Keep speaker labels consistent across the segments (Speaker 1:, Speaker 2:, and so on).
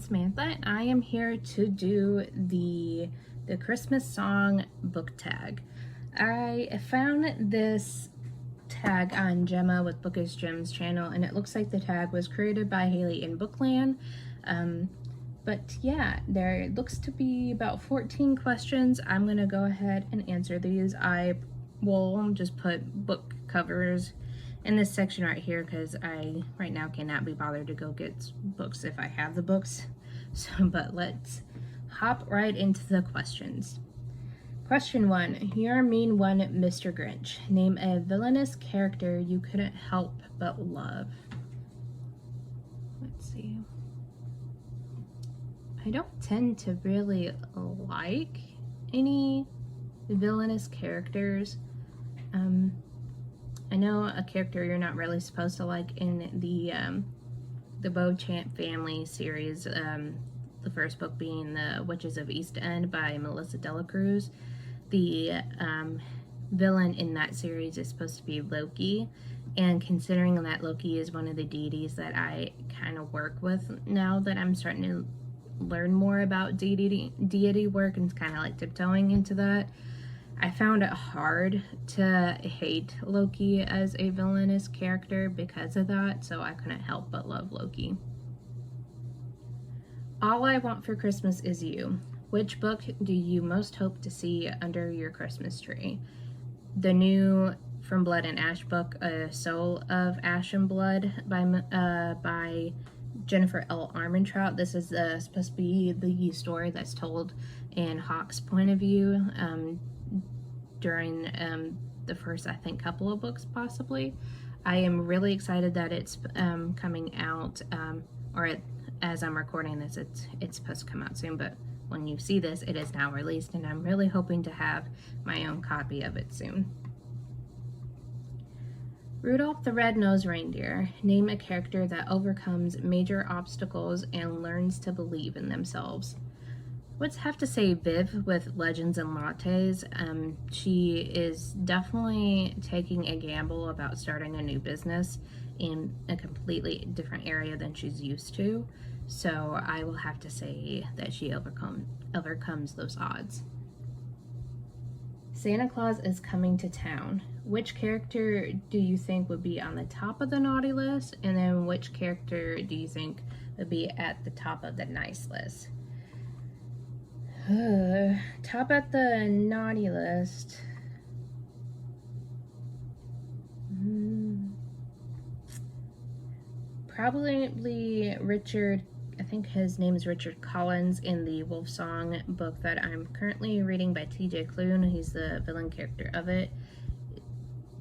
Speaker 1: Samantha, and I am here to do the Christmas song book tag. I found this tag on Gemma with Bookish Gem's channel, and it looks like the tag was created by Haley in Bookland. But yeah, there looks to be about 14 questions. I'm gonna go ahead and answer these. I will just put book covers in this section right here because I right now cannot be bothered to go get books if I have the books. So, but let's hop right into the questions. Question 1. You're a mean one, Mr. Grinch. Name a villainous character you couldn't help but love. Let's see. I don't tend to really like any villainous characters. I know a character you're not really supposed to like in the Beauchamp family series, the first book being The Witches of East End by Melissa Delacruz. The villain in that series is supposed to be Loki, and considering that Loki is one of the deities that I kind of work with now that I'm starting to learn more about deity work and kind of like tiptoeing into that, I found it hard to hate Loki as a villainous character because of that, so I couldn't help but love Loki. All I Want for Christmas Is You. Which book do you most hope to see under your Christmas tree? The new From Blood and Ash book, A Soul of Ash and Blood by Jennifer L. Armentrout. This is supposed to be the story that's told in Hawk's point of view during the first, I think, couple of books, possibly. I am really excited that it's coming out, as I'm recording this, it's supposed to come out soon, but when you see this, it is now released, and I'm really hoping to have my own copy of it soon. Rudolph the Red-Nosed Reindeer. Name a character that overcomes major obstacles and learns to believe in themselves. Would have to say Viv with Legends and Lattes. She is definitely taking a gamble about starting a new business in a completely different area than she's used to. So I will have to say that she overcomes those odds. Santa Claus is Coming to Town. Which character do you think would be on the top of the naughty list? And then which character do you think would be at the top of the nice list? Top at the naughty list. Probably Richard, I think his name is Richard Collins in the Wolf Song book that I'm currently reading by TJ Klune. He's the villain character of it.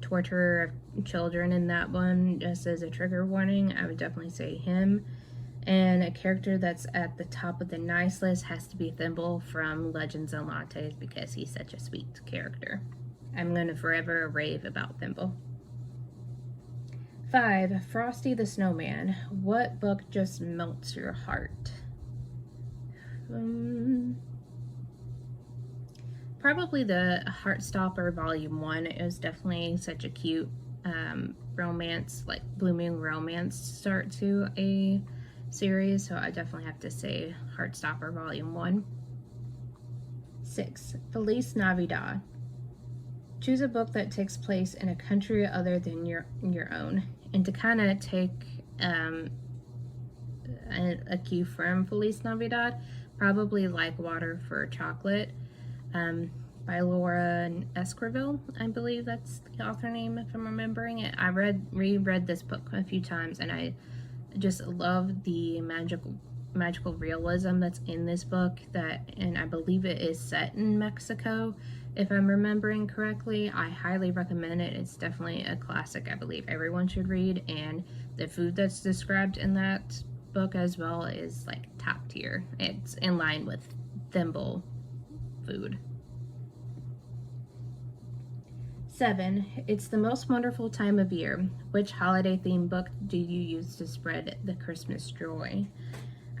Speaker 1: Torture of children in that one, just as a trigger warning, I would definitely say him. And a character that's at the top of the nice list has to be Thimble from Legends and Lattes because he's such a sweet character. I'm going to forever rave about Thimble. 5. Frosty the Snowman. What book just melts your heart? Probably the Heartstopper Volume 1. It was definitely such a cute romance, like Blue Moon romance start to a series, so I definitely have to say Heartstopper Volume 1. 6. Feliz Navidad. Choose a book that takes place in a country other than your own. And to kind of take a cue from Feliz Navidad, probably Like Water for Chocolate by Laura Esquivel. I believe that's the author name if I'm remembering it. I reread this book a few times, and I just love the magical realism that's in this book, and I believe it is set in Mexico if I'm remembering correctly. I highly recommend it. It's definitely a classic I believe everyone should read, and the food that's described in that book as well is like top tier. It's in line with Thimble food. 7. It's the most wonderful time of year. Which holiday themed book do you use to spread the Christmas joy?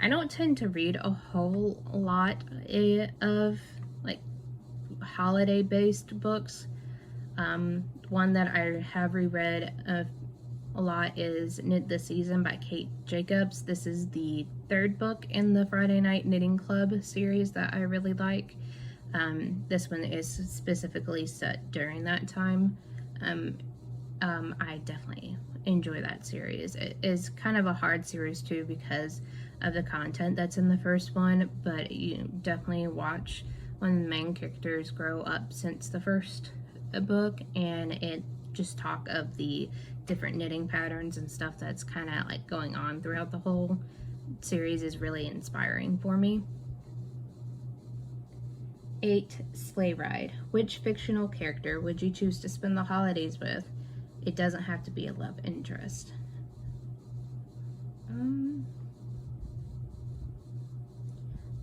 Speaker 1: I don't tend to read a whole lot of like holiday based books. One that I have reread a lot is Knit the Season by Kate Jacobs. This is the third book in the Friday Night Knitting Club series that I really like. This one is specifically set during that time. I definitely enjoy that series. It is kind of a hard series too because of the content that's in the first one, but you definitely watch when the main characters grow up since the first book, and it just talk of the different knitting patterns and stuff that's kind of like going on throughout the whole series is really inspiring for me. 8. Sleigh Ride. Which fictional character would you choose to spend the holidays with? It doesn't have to be a love interest.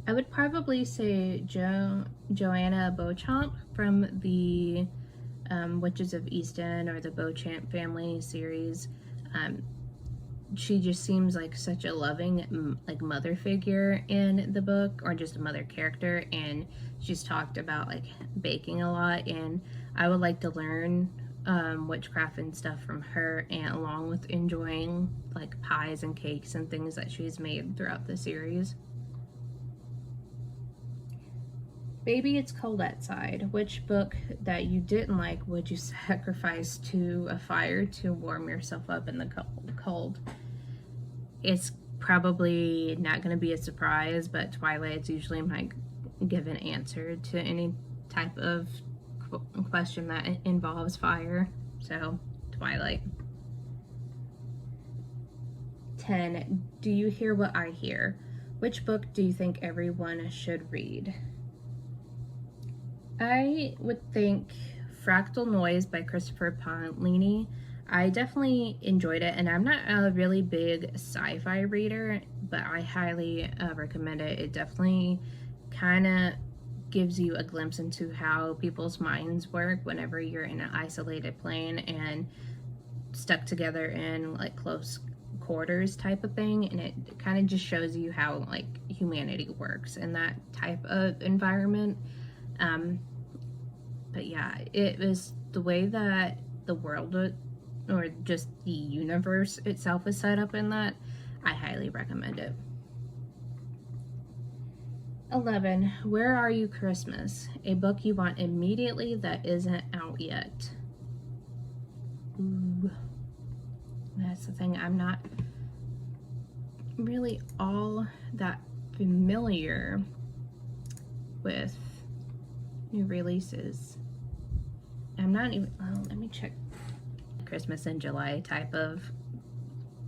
Speaker 1: I would probably say Joanna Beauchamp from the Witches of East End or the Beauchamp family series. She just seems like such a loving like mother figure in the book, or just a mother character, and she's talked about like baking a lot, and I would like to learn witchcraft and stuff from her, and along with enjoying like pies and cakes and things that she's made throughout the series. Baby, It's Cold Outside. Which book that you didn't like would you sacrifice to a fire to warm yourself up in the cold? It's probably not going to be a surprise, but Twilight's usually my given answer to any type of question that involves fire. So, Twilight. 10. Do You Hear What I Hear? Which book do you think everyone should read? I would think Fractal Noise by Christopher Paolini. I definitely enjoyed it, and I'm not a really big sci-fi reader, but I highly recommend it. It definitely kind of gives you a glimpse into how people's minds work whenever you're in an isolated plane and stuck together in like close quarters type of thing, and it kind of just shows you how like humanity works in that type of environment. But yeah, it was the way that the world or just the universe itself is set up in that. I highly recommend it. 11. Where Are You Christmas? A book you want immediately that isn't out yet. Ooh, that's the thing. I'm not really all that familiar with new releases. I'm not even, let me check Christmas in July type of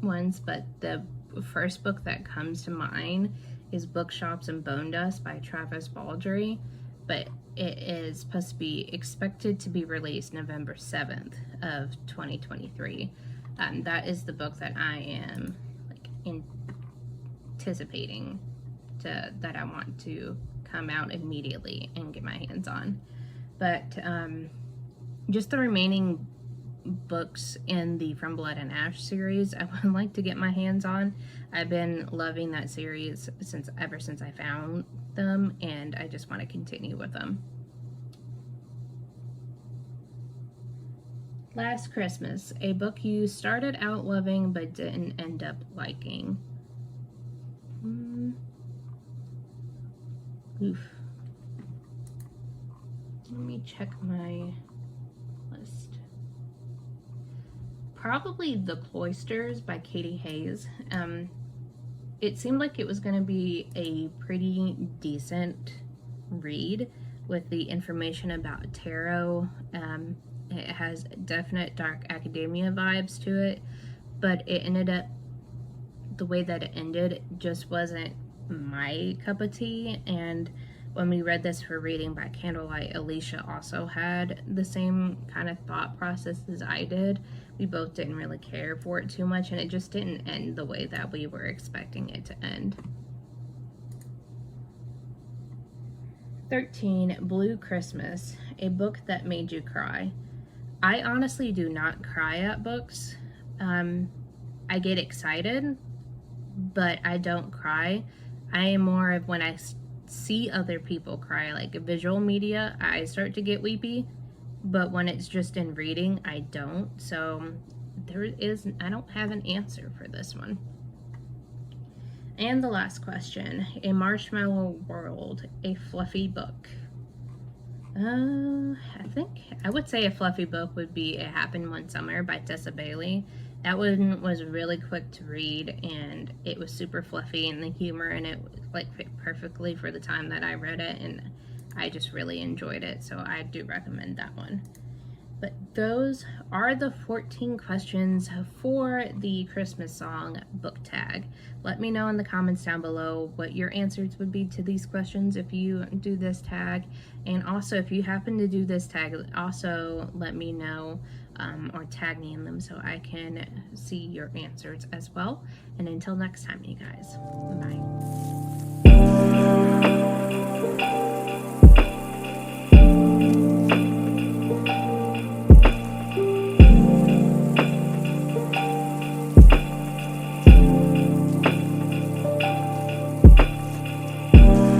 Speaker 1: ones, but the first book that comes to mind is Bookshops and Bone Dust by Travis Baldree, but it is supposed to be expected to be released November 7th of 2023. That is the book that I am like anticipating that I want to come out immediately and get my hands on. But just the remaining books in the From Blood and Ash series I would like to get my hands on. I've been loving that series ever since I found them, and I just want to continue with them. Last Christmas, a book you started out loving but didn't end up liking. Oof. Let me check my list. Probably The Cloisters by Katie Hayes. It seemed like it was going to be a pretty decent read with the information about tarot. It has definite dark academia vibes to it, but it ended up, the way that it ended just wasn't my cup of tea. And when we read this for reading by candlelight, Alicia also had the same kind of thought process as I did. We both didn't really care for it too much, and it just didn't end the way that we were expecting it to end. 13. Blue Christmas, a book that made you cry. I honestly do not cry at books. I get excited, but I don't cry. I am more of when I see other people cry, like visual media, I start to get weepy, but when it's just in reading, I don't. So I don't have an answer for this one. And the last question, A Marshmallow World, a fluffy book. I would say a fluffy book would be It Happened One Summer by Tessa Bailey. That one was really quick to read, and it was super fluffy, and the humor in it like fit perfectly for the time that I read it, and I just really enjoyed it, so I do recommend that one. But those are the 14 questions for the Christmas song book tag. Let me know in the comments down below what your answers would be to these questions if you do this tag. And also, if you happen to do this tag, also let me know or tag me in them so I can see your answers as well. And until next time, you guys, bye.